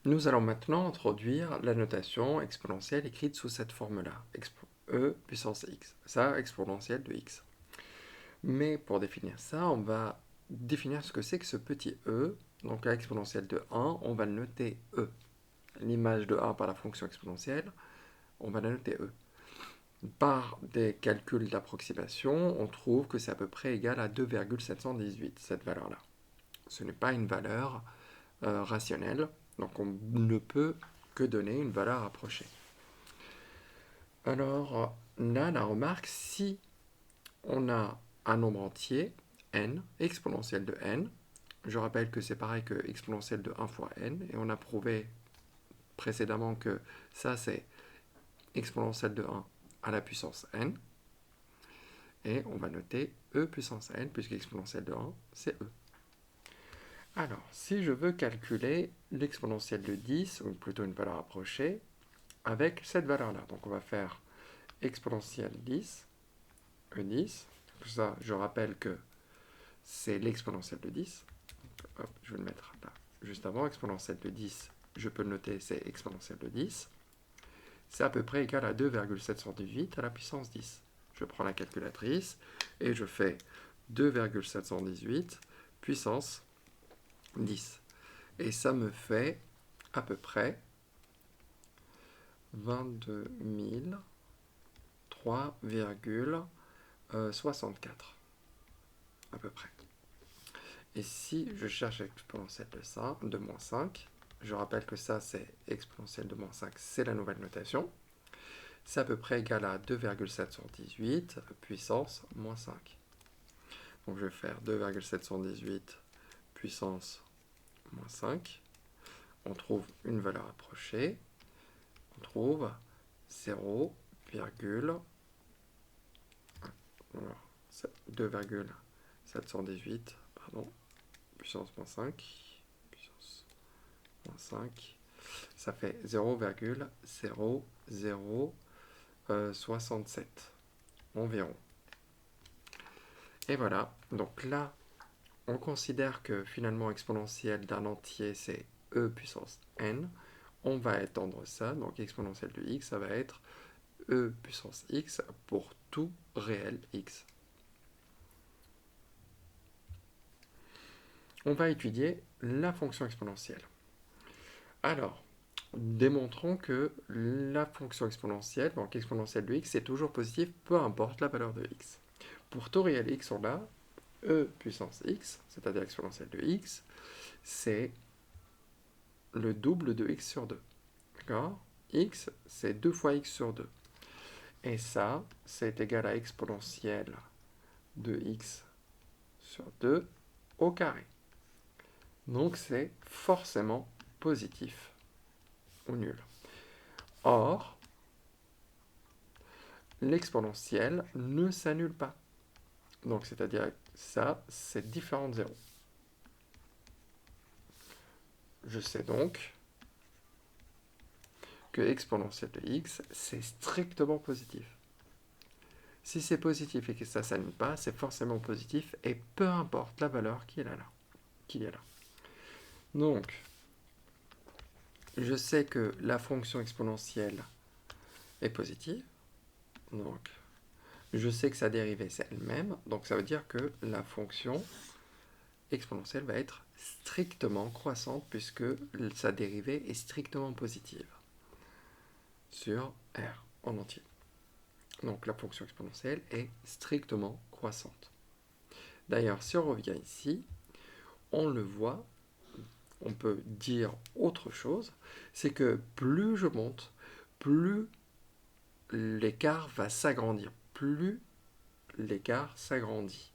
Nous allons maintenant introduire la notation exponentielle écrite sous cette forme-là, e puissance x, ça exponentielle de x. Mais pour définir ça, on va définir ce que c'est que ce petit e, donc à exponentielle de 1, on va le noter e. L'image de 1 par la fonction exponentielle, on va la noter e. Par des calculs d'approximation, on trouve que c'est à peu près égal à 2,718, cette valeur-là. Ce n'est pas une valeur rationnelle, donc on ne peut que donner une valeur approchée. Alors là, la remarque, si on a un nombre entier, n, exponentielle de n, je rappelle que c'est pareil que exponentielle de 1 fois n, et on a prouvé précédemment que ça c'est exponentielle de 1 à la puissance n, et on va noter e puissance n, puisque exponentielle de 1, c'est e. Alors, si je veux calculer l'exponentielle de 10, ou plutôt une valeur approchée, avec cette valeur-là, donc on va faire exponentielle 10, E10, ça je rappelle que c'est l'exponentielle de 10, hop, je vais le mettre là, juste avant, exponentielle de 10, je peux le noter, c'est exponentielle de 10, c'est à peu près égal à 2,718 à la puissance 10. Je prends la calculatrice et je fais 2,718 puissance 10. Et ça me fait à peu près 22 3,64 à peu près. Et si je cherche l'exponentielle de ça, de moins 5, je rappelle que ça c'est exponentielle de moins 5, c'est la nouvelle notation, c'est à peu près égal à 2,718 puissance moins 5. Donc je vais faire 2,718 puissance moins 5. On trouve une valeur approchée. On trouve 2,718 puissance moins 5, puissance moins 5, ça fait 0,0067 environ. Et voilà, donc là, on considère que finalement exponentielle d'un entier, c'est e puissance n. On va étendre ça, donc exponentielle de x, ça va être e puissance x pour tout réel x. On va étudier la fonction exponentielle. Alors, démontrons que la fonction exponentielle, donc exponentielle de x, c'est toujours positif, peu importe la valeur de x. Pour tout réel x, on a e puissance x, c'est-à-dire exponentielle de x, c'est le double de x sur 2. D'accord? X, c'est 2 fois x sur 2. Et ça, c'est égal à exponentielle de x sur 2 au carré. Donc c'est forcément positif ou nul. Or, l'exponentielle ne s'annule pas. Donc c'est-à-dire que ça, c'est différent de 0. Je sais donc que exponentielle de x, c'est strictement positif. Si c'est positif et que ça ne s'annule pas, c'est forcément positif, et peu importe la valeur qu'il y a là. Donc, je sais que la fonction exponentielle est positive, donc je sais que sa dérivée c'est elle-même, donc ça veut dire que la fonction exponentielle va être strictement croissante puisque sa dérivée est strictement positive sur r en entier. Donc la fonction exponentielle est strictement croissante. D'ailleurs, si on revient ici, on le voit, on peut dire autre chose, c'est que plus je monte, plus l'écart va s'agrandir, plus l'écart s'agrandit.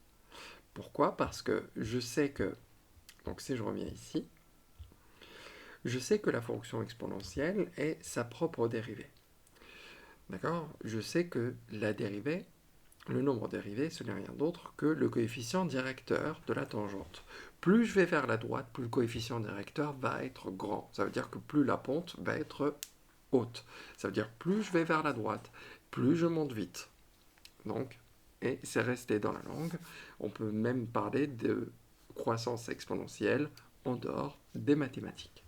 Pourquoi? Parce que je sais que, donc si je reviens ici, je sais que la fonction exponentielle est sa propre dérivée. D'accord? Je sais que la dérivée, le nombre dérivé, ce n'est rien d'autre que le coefficient directeur de la tangente. Plus je vais vers la droite, plus le coefficient directeur va être grand. Ça veut dire que plus la pente va être haute. Ça veut dire plus je vais vers la droite, plus je monte vite. Donc, et c'est resté dans la langue. On peut même parler de croissance exponentielle en dehors des mathématiques.